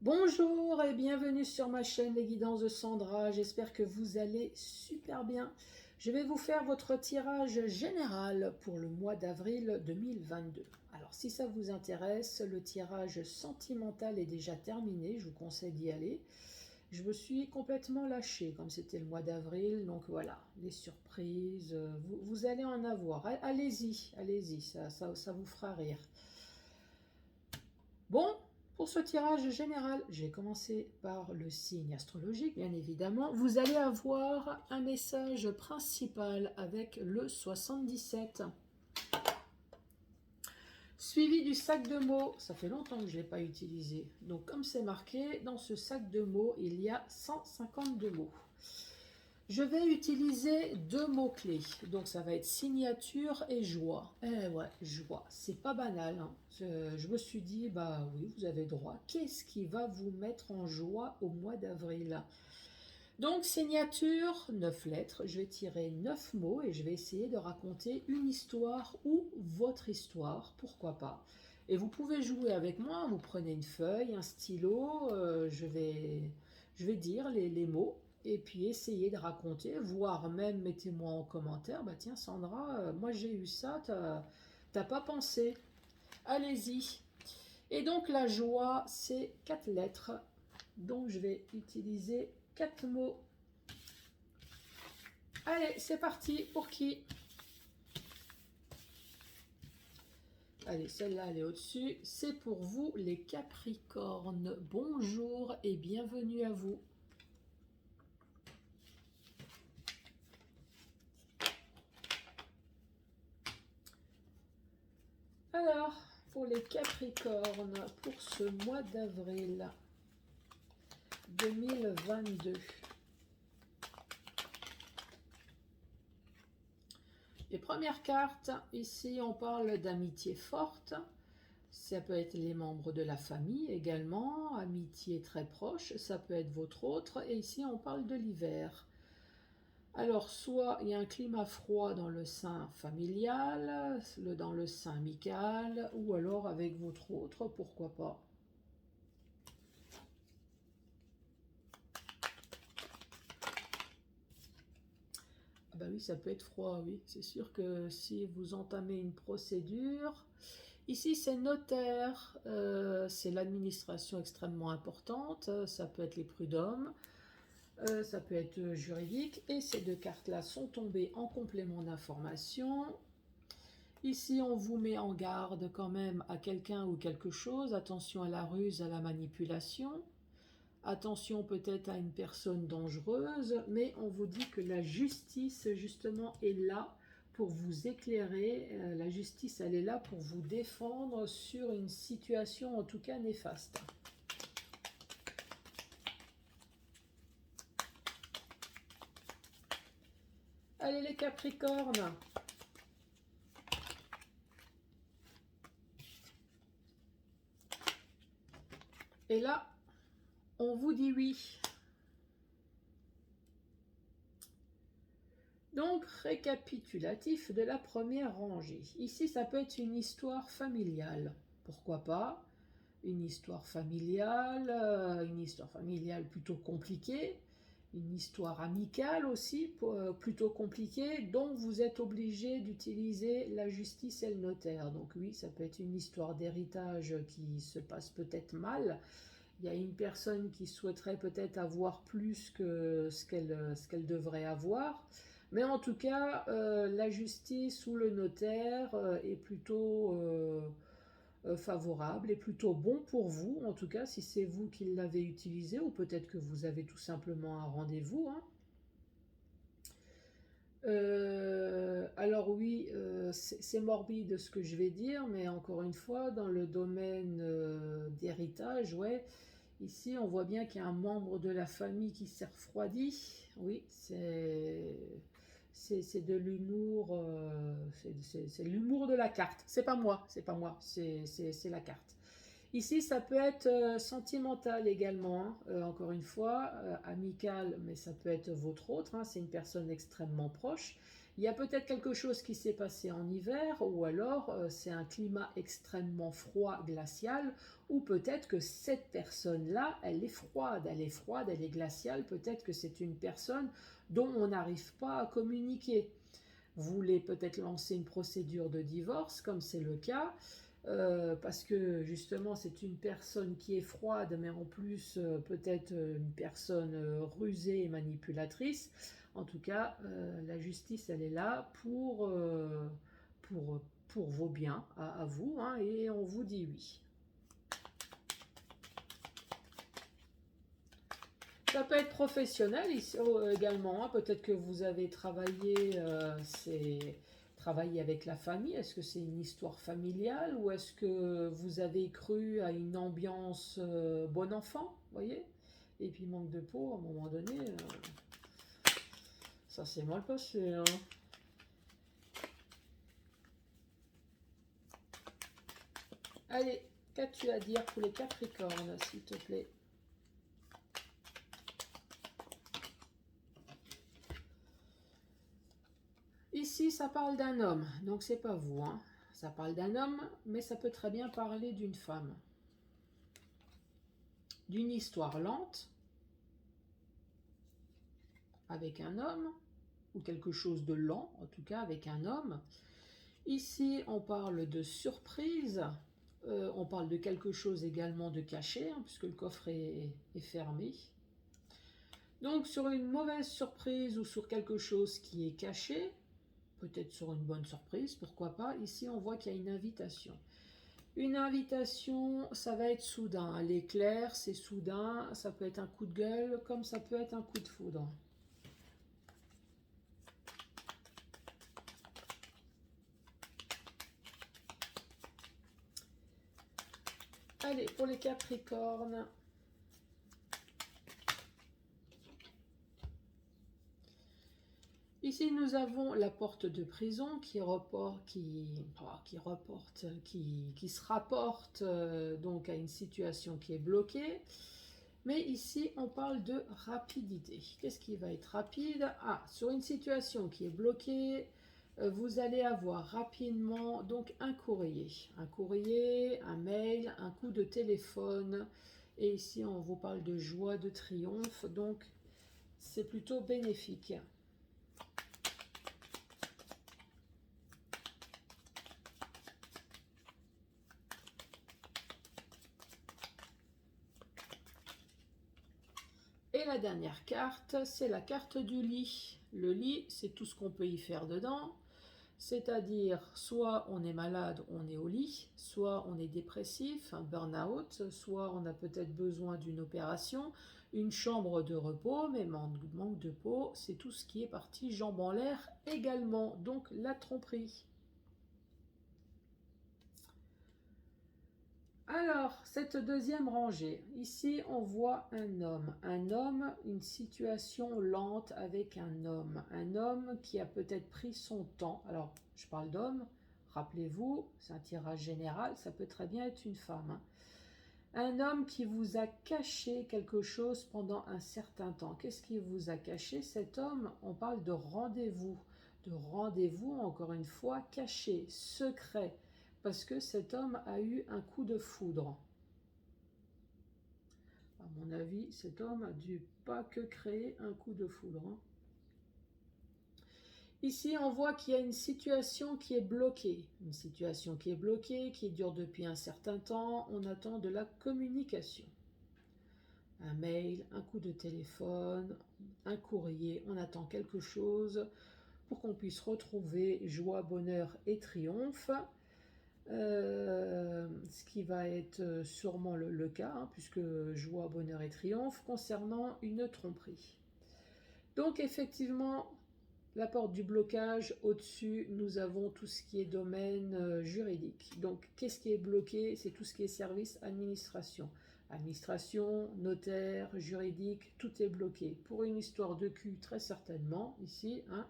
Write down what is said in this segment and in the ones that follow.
Bonjour et bienvenue sur ma chaîne Les Guidances de Sandra, j'espère que vous allez super bien. Je vais vous faire votre tirage général pour le mois d'avril 2022. Alors si ça vous intéresse, le tirage sentimental est déjà terminé, je vous conseille d'y aller. Je me suis complètement lâchée comme c'était le mois d'avril, donc voilà, les surprises, vous allez en avoir. Allez-y, allez-y, ça vous fera rire. Bon, pour ce tirage général, j'ai commencé par le signe astrologique, bien évidemment. Vous allez avoir un message principal avec le 77, suivi du sac de mots. Ça fait longtemps que je ne l'ai pas utilisé. Donc comme c'est marqué, dans ce sac de mots, il y a 152 mots. Je vais utiliser deux mots-clés. Donc ça va être signature et joie. Eh ouais, joie. C'est pas banal, hein. Je me suis dit, bah oui, vous avez droit. Qu'est-ce qui va vous mettre en joie au mois d'avril? Donc signature, 9 lettres. Je vais tirer 9 mots et je vais essayer de raconter une histoire ou votre histoire. Pourquoi pas? Et vous pouvez jouer avec moi. Vous prenez une feuille, un stylo. Je vais dire les mots et puis essayer de raconter, voire même mettez-moi en commentaire, bah tiens Sandra, moi j'ai eu ça, t'as pas pensé? Allez-y. Et donc la joie, c'est 4 lettres, donc je vais utiliser 4 mots. Allez, c'est parti, pour qui? Allez, celle-là, elle est au-dessus. C'est pour vous, les Capricornes. Bonjour et bienvenue à vous. Alors, pour les Capricornes, pour ce mois d'avril 2022. Les premières cartes, ici on parle d'amitié forte. Ça peut être les membres de la famille également, amitié très proche, ça peut être votre autre. Et ici on parle de l'hiver. Alors, soit il y a un climat froid dans le sein familial, dans le sein amical, ou alors avec votre autre, pourquoi pas. Ah bah oui, ça peut être froid, oui. C'est sûr que si vous entamez une procédure, ici c'est notaire, c'est l'administration extrêmement importante, ça peut être les prud'hommes, ça peut être juridique, et ces deux cartes-là sont tombées en complément d'information. Ici, on vous met en garde quand même à quelqu'un ou quelque chose. Attention à la ruse, à la manipulation. Attention peut-être à une personne dangereuse. Mais on vous dit que la justice, justement, est là pour vous éclairer. La justice, elle est là pour vous défendre sur une situation, en tout cas, néfaste. Allez les Capricornes! Et là, on vous dit oui. Donc, récapitulatif de la première rangée. Ici, ça peut être une histoire familiale. Pourquoi pas? Une histoire familiale plutôt compliquée. Une histoire amicale aussi, plutôt compliquée, dont vous êtes obligé d'utiliser la justice et le notaire. Donc oui, ça peut être une histoire d'héritage qui se passe peut-être mal. Il y a une personne qui souhaiterait peut-être avoir plus que ce qu'elle devrait avoir. Mais en tout cas, la justice ou le notaire est plutôt favorable, est plutôt bon pour vous, en tout cas si c'est vous qui l'avez utilisé, ou peut-être que vous avez tout simplement un rendez-vous, hein. Alors oui, c'est morbide ce que je vais dire, mais encore une fois, dans le domaine d'héritage, ouais, ici on voit bien qu'il y a un membre de la famille qui s'est refroidi. Oui, c'est de l'humour, c'est l'humour de la carte. C'est pas moi, c'est pas moi, c'est la carte. Ici, ça peut être sentimental également, hein. Encore une fois, amical, mais ça peut être votre autre, hein, c'est une personne extrêmement proche. Il y a peut-être quelque chose qui s'est passé en hiver, ou alors c'est un climat extrêmement froid, glacial, ou peut-être que cette personne-là, elle est froide, elle est glaciale, peut-être que c'est une personne dont on n'arrive pas à communiquer. Vous voulez peut-être lancer une procédure de divorce, comme c'est le cas, parce que justement c'est une personne qui est froide, mais en plus peut-être une personne rusée et manipulatrice. En tout cas, la justice, elle est là pour, pour vos biens, à vous, hein, et on vous dit oui. Ça peut être professionnel également, hein. Peut-être que vous avez travaillé avec la famille. Est-ce que c'est une histoire familiale ou est-ce que vous avez cru à une ambiance bon enfant, voyez? Et puis manque de peau, à un moment donné, ça s'est mal passé, hein. Allez, qu'as-tu à dire pour les Capricornes, s'il te plaît? Ici, ça parle d'un homme, donc c'est pas vous, hein. Ça parle d'un homme, mais ça peut très bien parler d'une femme. D'une histoire lente, avec un homme, ou quelque chose de lent, en tout cas avec un homme. Ici, on parle de surprise, on parle de quelque chose également de caché, hein, puisque le coffre est fermé. Donc sur une mauvaise surprise ou sur quelque chose qui est caché, peut-être sur une bonne surprise, pourquoi pas, ici on voit qu'il y a une invitation. Une invitation, ça va être soudain. L'éclair, c'est soudain, ça peut être un coup de gueule, comme ça peut être un coup de foudre. Allez, pour les Capricornes. Ici, nous avons la porte de prison qui se rapporte donc à une situation qui est bloquée. Mais ici, on parle de rapidité. Qu'est-ce qui va être rapide? Ah, sur une situation qui est bloquée, vous allez avoir rapidement donc un courrier, un mail, un coup de téléphone. Et ici, on vous parle de joie, de triomphe. Donc, c'est plutôt bénéfique. Et la dernière carte, c'est la carte du lit. Le lit, c'est tout ce qu'on peut y faire dedans. C'est-à-dire, soit on est malade, on est au lit, soit on est dépressif, un burn-out, soit on a peut-être besoin d'une opération, une chambre de repos, mais manque de peau, c'est tout ce qui est parti jambes en l'air également, donc la tromperie. Alors, cette deuxième rangée, ici on voit un homme, une situation lente avec un homme qui a peut-être pris son temps. Alors, je parle d'homme, rappelez-vous, c'est un tirage général, ça peut très bien être une femme, hein. Un homme qui vous a caché quelque chose pendant un certain temps. Qu'est-ce qui vous a caché cet homme? On parle de rendez-vous, encore une fois, caché, secret, parce que cet homme a eu un coup de foudre. À mon avis, cet homme a dû pas que créer un coup de foudre, hein. Ici, on voit qu'il y a une situation qui est bloquée. Une situation qui est bloquée, qui dure depuis un certain temps. On attend de la communication. Un mail, un coup de téléphone, un courrier. On attend quelque chose pour qu'on puisse retrouver joie, bonheur et triomphe. Ce qui va être sûrement le cas, hein, puisque joie, bonheur et triomphe concernant une tromperie. Donc effectivement, la porte du blocage, au-dessus, nous avons tout ce qui est domaine juridique. Donc qu'est-ce qui est bloqué? C'est tout ce qui est service administration. Administration, notaire, juridique, tout est bloqué. Pour une histoire de cul, très certainement, ici, hein,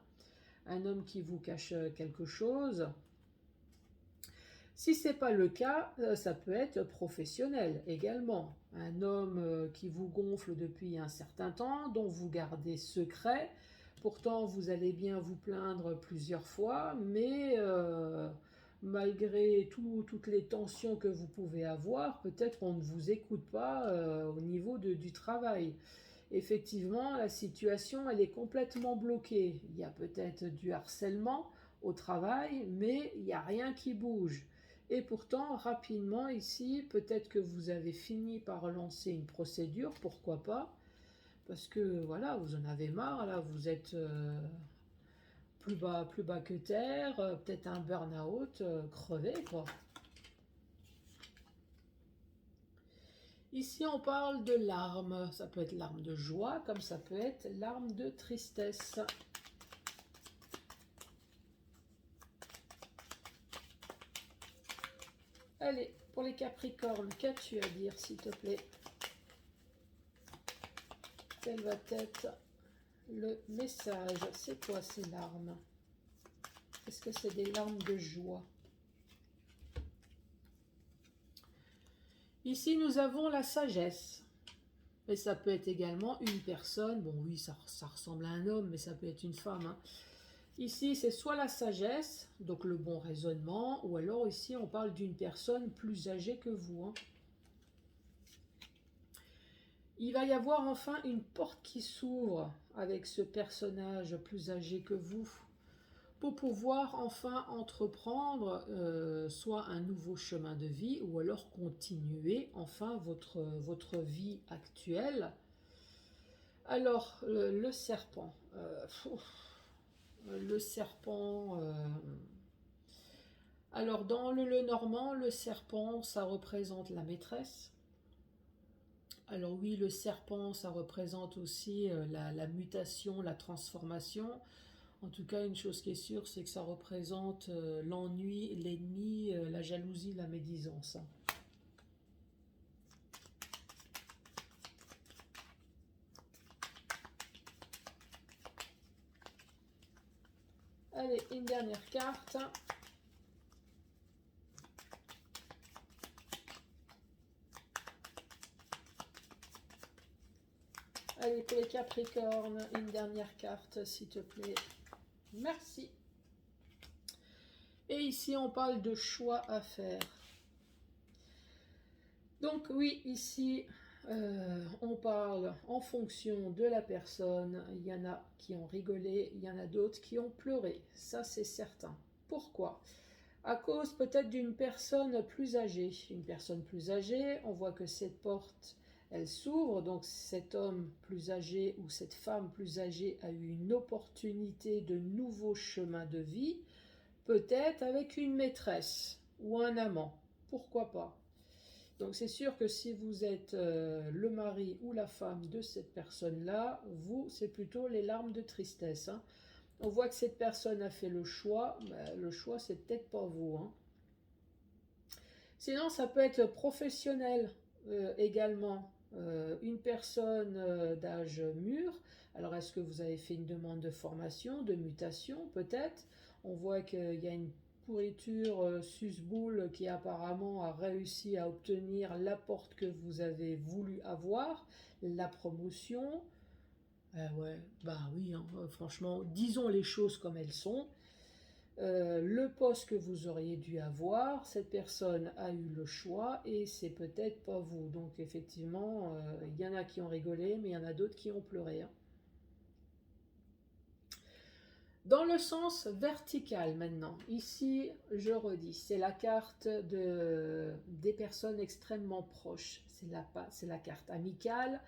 un homme qui vous cache quelque chose. Si ce n'est pas le cas, ça peut être professionnel également. Un homme qui vous gonfle depuis un certain temps, dont vous gardez secret, Pourtant, vous allez bien vous plaindre plusieurs fois, mais malgré toutes les tensions que vous pouvez avoir, peut-être on ne vous écoute pas au niveau du travail. Effectivement, la situation, elle est complètement bloquée. Il y a peut-être du harcèlement au travail, mais il n'y a rien qui bouge. Et pourtant, rapidement ici, peut-être que vous avez fini par lancer une procédure, pourquoi pas, parce que voilà, vous en avez marre, là, vous êtes plus bas que terre, peut-être un burn-out, crevé, quoi. Ici, on parle de larmes. Ça peut être larmes de joie, comme ça peut être larmes de tristesse. Allez, pour les Capricornes, qu'as-tu à dire, s'il te plaît? Quel va être le message? C'est quoi ces larmes? Est-ce que c'est des larmes de joie? Ici, nous avons la sagesse. Mais ça peut être également une personne. Bon, oui, ça ressemble à un homme, mais ça peut être une femme, hein. Ici, c'est soit la sagesse, donc le bon raisonnement, ou alors ici, on parle d'une personne plus âgée que vous, hein. Il va y avoir enfin une porte qui s'ouvre avec ce personnage plus âgé que vous pour pouvoir enfin entreprendre soit un nouveau chemin de vie ou alors continuer enfin votre vie actuelle. Alors, le serpent. Le serpent... alors, dans le normand, le serpent, ça représente la maîtresse. Alors oui, le serpent, ça représente aussi la mutation, la transformation. En tout cas, une chose qui est sûre, c'est que ça représente l'ennui, l'ennemi, la jalousie, la médisance. Allez, une dernière carte. Allez, pour les Capricornes, une dernière carte, s'il te plaît. Merci. Et ici, on parle de choix à faire. Donc oui, ici, on parle en fonction de la personne. Il y en a qui ont rigolé, il y en a d'autres qui ont pleuré. Ça, c'est certain. Pourquoi? À cause peut-être d'une personne plus âgée. Une personne plus âgée, on voit que cette porte, elle s'ouvre. Donc cet homme plus âgé ou cette femme plus âgée a eu une opportunité de nouveau chemin de vie. Peut-être avec une maîtresse ou un amant. Pourquoi pas? Donc c'est sûr que si vous êtes le mari ou la femme de cette personne-là, vous, c'est plutôt les larmes de tristesse, hein. On voit que cette personne a fait le choix, mais le choix, c'est peut-être pas vous, hein. Sinon, ça peut être professionnel également. Une personne d'âge mûr. Alors, est-ce que vous avez fait une demande de formation, de mutation, peut-être? On voit qu'il y a une pourriture susboule qui apparemment a réussi à obtenir la porte que vous avez voulu avoir, la promotion. Ouais, bah oui, hein, franchement, disons les choses comme elles sont. Le poste que vous auriez dû avoir, cette personne a eu le choix et c'est peut-être pas vous. Donc effectivement, il y en a qui ont rigolé, mais il y en a d'autres qui ont pleuré, hein. Dans le sens vertical maintenant, ici je redis, c'est la carte des personnes extrêmement proches, c'est la carte amicale,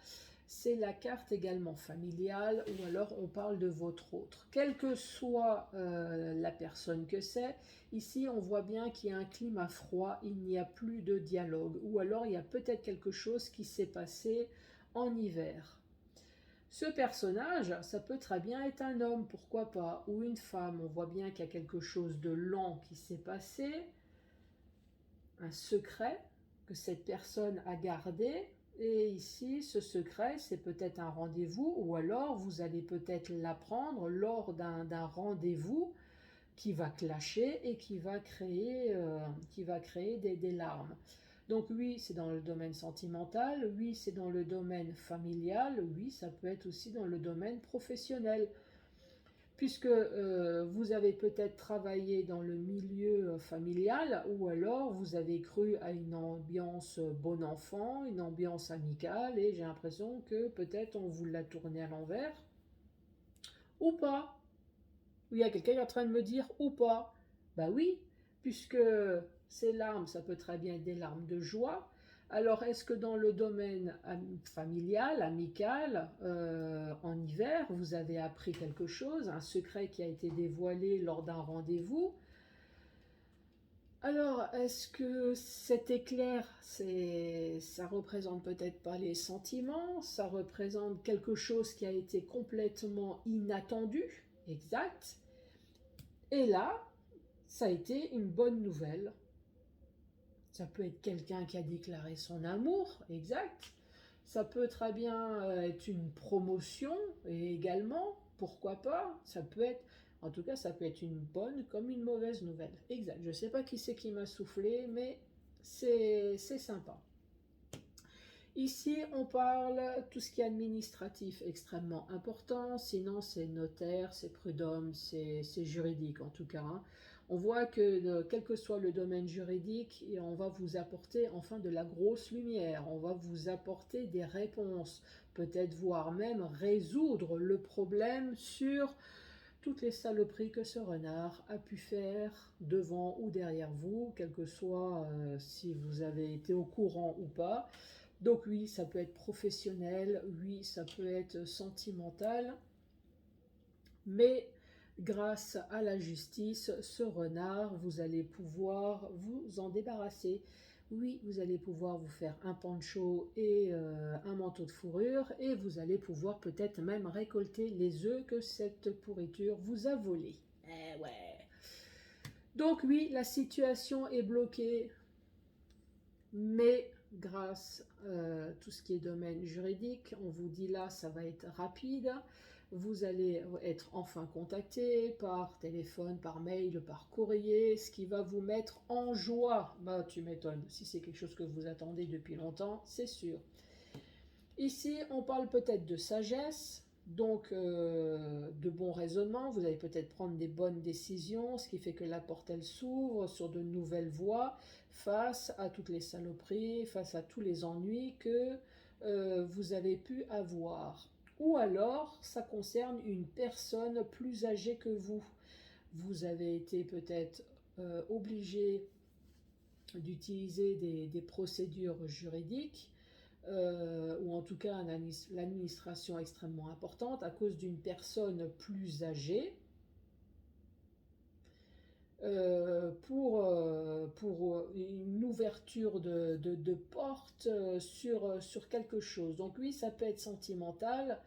c'est la carte également familiale ou alors on parle de votre autre. Quelle que soit la personne que c'est, ici on voit bien qu'il y a un climat froid, il n'y a plus de dialogue ou alors il y a peut-être quelque chose qui s'est passé en hiver. Ce personnage, ça peut très bien être un homme, pourquoi pas, ou une femme. On voit bien qu'il y a quelque chose de lent qui s'est passé, un secret que cette personne a gardé. Et ici, ce secret, c'est peut-être un rendez-vous, ou alors vous allez peut-être l'apprendre lors d'un rendez-vous qui va clasher et qui va créer des larmes. Donc oui, c'est dans le domaine sentimental, oui, c'est dans le domaine familial, oui, ça peut être aussi dans le domaine professionnel. puisque vous avez peut-être travaillé dans le milieu familial ou alors vous avez cru à une ambiance bon enfant, une ambiance amicale et j'ai l'impression que peut-être on vous l'a tourné à l'envers ou pas. Il y a quelqu'un qui est en train de me dire ou pas. Bah oui, puisque ces larmes, ça peut très bien être des larmes de joie. Alors, est-ce que dans le domaine familial, amical, en hiver, vous avez appris quelque chose, un secret qui a été dévoilé lors d'un rendez-vous? Alors, est-ce que cet éclair, ça représente peut-être pas les sentiments, ça représente quelque chose qui a été complètement inattendu, exact, et là, ça a été une bonne nouvelle. Ça peut être quelqu'un qui a déclaré son amour, exact. Ça peut très bien être une promotion, et également, pourquoi pas, ça peut être, en tout cas, ça peut être une bonne comme une mauvaise nouvelle. Exact. Je ne sais pas qui c'est qui m'a soufflé, mais c'est sympa. Ici, on parle tout ce qui est administratif extrêmement important, sinon c'est notaire, c'est prud'homme, c'est juridique en tout cas. Hein. On voit que quel que soit le domaine juridique, on va vous apporter enfin de la grosse lumière, on va vous apporter des réponses, peut-être voire même résoudre le problème sur toutes les saloperies que ce renard a pu faire devant ou derrière vous, quel que soit si vous avez été au courant ou pas. Donc oui, ça peut être professionnel, oui, ça peut être sentimental, mais grâce à la justice, ce renard, vous allez pouvoir vous en débarrasser. Oui, vous allez pouvoir vous faire un poncho et un manteau de fourrure et vous allez pouvoir peut-être même récolter les œufs que cette pourriture vous a volés. Eh ouais. Donc oui, la situation est bloquée, mais grâce à tout ce qui est domaine juridique, on vous dit là, ça va être rapide. Vous allez être enfin contacté par téléphone, par mail, par courrier, ce qui va vous mettre en joie. Bah, tu m'étonnes, si c'est quelque chose que vous attendez depuis longtemps, c'est sûr. Ici, on parle peut-être de sagesse, donc de bon raisonnement. Vous allez peut-être prendre des bonnes décisions, ce qui fait que la porte, elle s'ouvre sur de nouvelles voies face à toutes les saloperies, face à tous les ennuis que vous avez pu avoir. Ou alors, ça concerne une personne plus âgée que vous. Vous avez été peut-être obligé d'utiliser des procédures juridiques ou en tout cas l'administration extrêmement importante à cause d'une personne plus âgée pour une ouverture de porte sur quelque chose. Donc oui, ça peut être sentimental.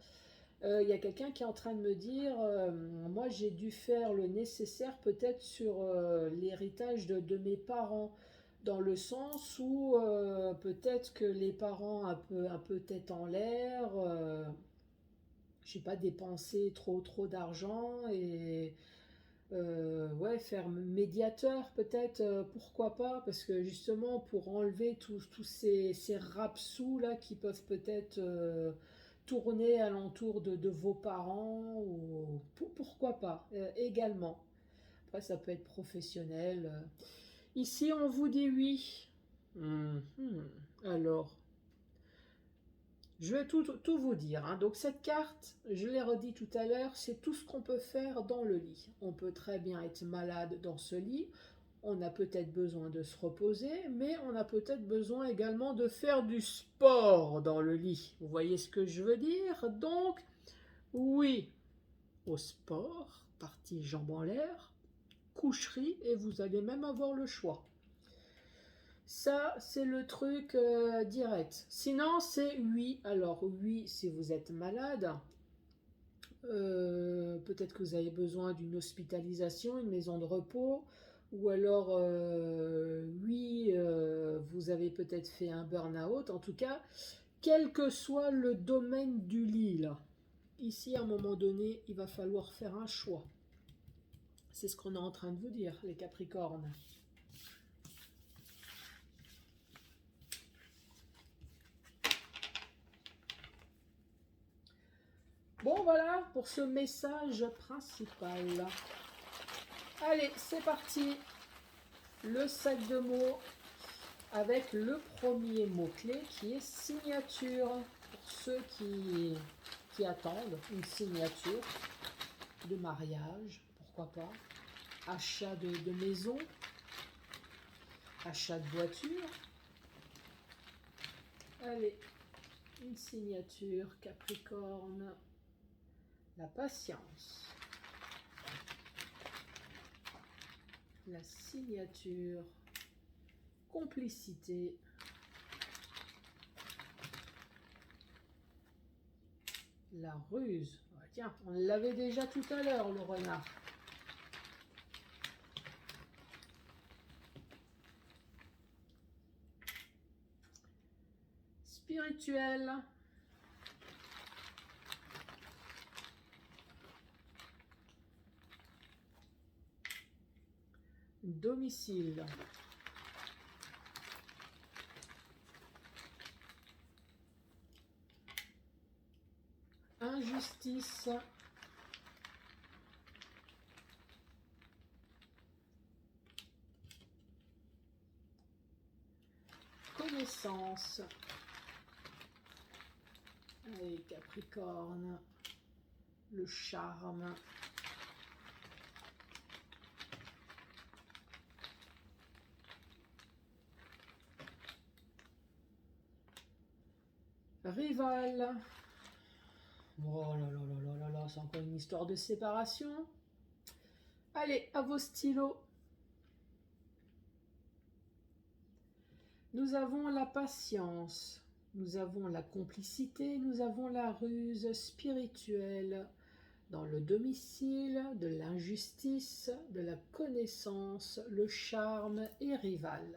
Il y a quelqu'un qui est en train de me dire, moi j'ai dû faire le nécessaire peut-être sur l'héritage de mes parents, dans le sens où peut-être que les parents un peu tête en l'air, je sais pas, dépenser trop d'argent et ouais, faire médiateur peut-être, pourquoi pas, parce que justement pour enlever tous ces rapsous là qui peuvent peut-être tourner alentour de vos parents, ou pourquoi pas également. Après ça peut être professionnel. Ici on vous dit oui. Alors, je vais tout vous dire. Hein. Donc cette carte, je l'ai redit tout à l'heure, c'est tout ce qu'on peut faire dans le lit. On peut très bien être malade dans ce lit. On a peut-être besoin de se reposer, mais on a peut-être besoin également de faire du sport dans le lit. Vous voyez ce que je veux dire? Donc, oui, au sport, partie jambes en l'air, coucherie, et vous allez même avoir le choix. Ça, c'est le truc direct. Sinon, c'est oui. Alors, oui, si vous êtes malade, peut-être que vous avez besoin d'une hospitalisation, une maison de repos, ou alors, oui, vous avez peut-être fait un burn-out. En tout cas, quel que soit le domaine du lit, là, ici, à un moment donné, il va falloir faire un choix. C'est ce qu'on est en train de vous dire, les Capricornes. Bon, voilà pour ce message principal. Allez, c'est parti. Le sac de mots avec le premier mot-clé qui est signature. Pour ceux qui attendent une signature de mariage, pourquoi pas. Achat de maison, achat de voiture. Allez, une signature, Capricorne. La patience. La signature. Complicité. La ruse. Ah, tiens, on l'avait déjà tout à l'heure, le renard. Spirituel. Domicile. Injustice. Connaissance. Allez, Capricorne. Le charme. Rival. Oh là là là là là, c'est encore une histoire de séparation. Allez, à vos stylos. Nous avons la patience, nous avons la complicité, nous avons la ruse spirituelle dans le domicile, de l'injustice, de la connaissance, le charme et rival.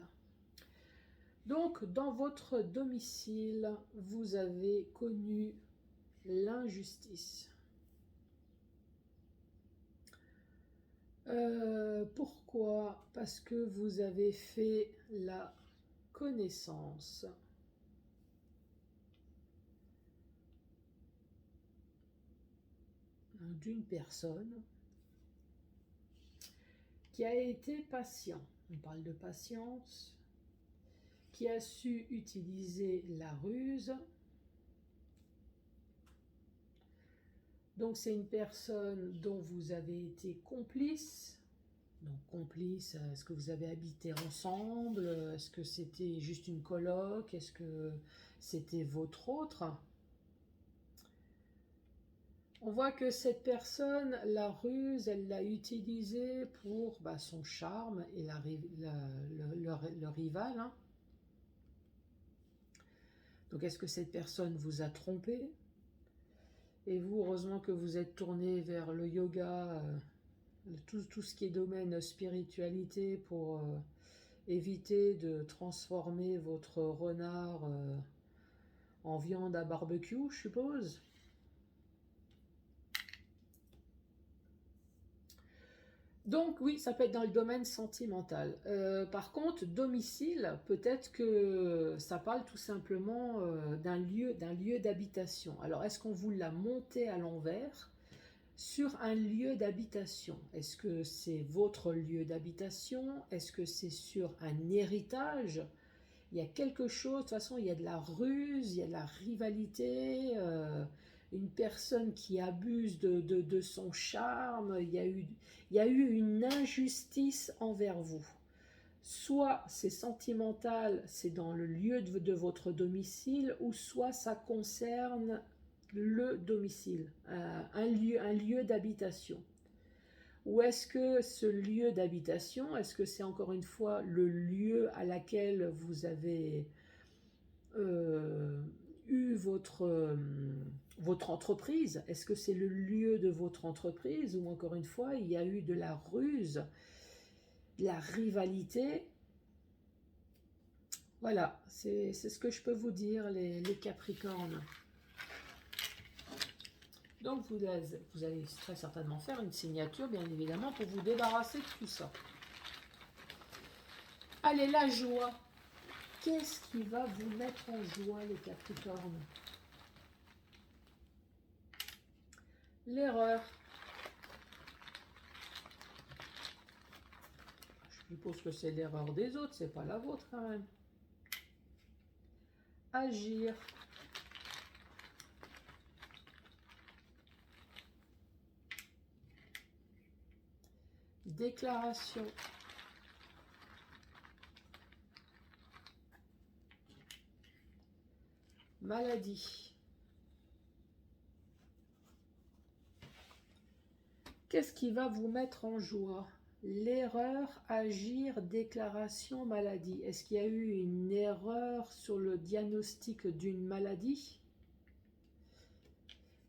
Donc, dans votre domicile, vous avez connu l'injustice. Pourquoi? Parce que vous avez fait la connaissance d'une personne qui a été patient. On parle de patience, qui a su utiliser la ruse. Donc c'est une personne dont vous avez été complice. Donc complice, est-ce que vous avez habité ensemble? Est-ce que c'était juste une coloc? Est-ce que c'était votre autre? On voit que cette personne, la ruse, elle l'a utilisée pour son charme et le rival. Hein. Donc est-ce que cette personne vous a trompé? Et vous, heureusement que vous êtes tourné vers le yoga, tout ce qui est domaine spiritualité pour éviter de transformer votre renard en viande à barbecue, je suppose. Donc oui, ça peut être dans le domaine sentimental. Par contre, domicile, peut-être que ça parle tout simplement d'un lieu d'habitation. Alors, est-ce qu'on vous l'a monté à l'envers sur un lieu d'habitation? Est-ce que c'est votre lieu d'habitation? Est-ce que c'est sur un héritage? Il y a quelque chose, de toute façon, il y a de la ruse, il y a de la rivalité, une personne qui abuse de son charme, il y a eu une injustice envers vous. Soit c'est sentimental, c'est dans le lieu de votre domicile, ou soit ça concerne le domicile, un lieu d'habitation. Ou est-ce que ce lieu d'habitation, est-ce que c'est encore une fois le lieu à laquelle vous avez eu votre entreprise? Est-ce que c'est le lieu de votre entreprise? Ou encore une fois, il y a eu de la ruse, de la rivalité? Voilà, c'est ce que je peux vous dire, les Capricornes. Donc vous allez très certainement faire une signature, bien évidemment, pour vous débarrasser de tout ça. Allez, la joie. Qu'est-ce qui va vous mettre en joie, les Capricornes? L'erreur. Je suppose que c'est l'erreur des autres, c'est pas la vôtre quand même. Agir. Déclaration. Maladie. Qu'est-ce qui va vous mettre en joie? L'erreur, agir, déclaration, maladie. Est-ce qu'il y a eu une erreur sur le diagnostic d'une maladie?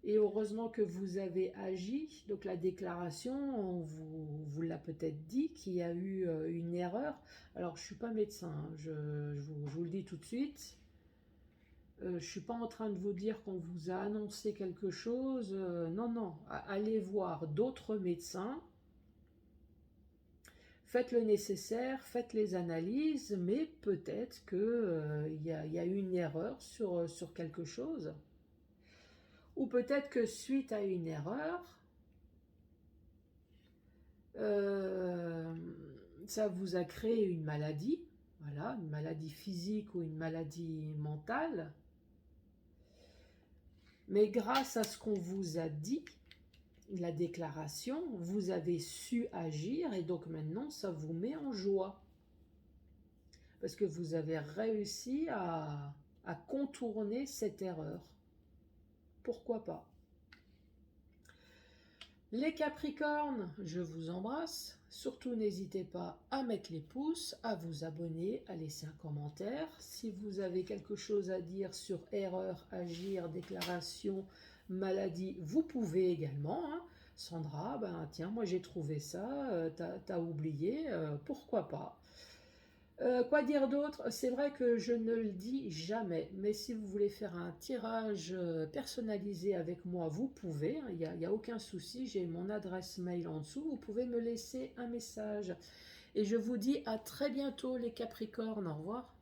Et heureusement que vous avez agi. Donc la déclaration, on vous l'a peut-être dit qu'il y a eu une erreur. Alors je ne suis pas médecin, hein, je vous le dis tout de suite. Je ne suis pas en train de vous dire qu'on vous a annoncé quelque chose. Non, non. Allez voir d'autres médecins. Faites le nécessaire, faites les analyses, mais peut-être qu'il y a eu une erreur sur quelque chose. Ou peut-être que suite à une erreur, ça vous a créé une maladie. Voilà, une maladie physique ou une maladie mentale. Mais grâce à ce qu'on vous a dit, la déclaration, vous avez su agir et donc maintenant ça vous met en joie. Parce que vous avez réussi à contourner cette erreur. Pourquoi pas? Les Capricornes, je vous embrasse. Surtout n'hésitez pas à mettre les pouces, à vous abonner, à laisser un commentaire. Si vous avez quelque chose à dire sur erreur, agir, déclaration, maladie, vous pouvez également. Hein. Sandra, ben tiens, moi j'ai trouvé ça, t'as oublié, pourquoi pas. Quoi dire d'autre? C'est vrai que je ne le dis jamais, mais si vous voulez faire un tirage personnalisé avec moi, vous pouvez, hein, il n'y a aucun souci, j'ai mon adresse mail en dessous, vous pouvez me laisser un message. Et je vous dis à très bientôt les Capricornes, au revoir.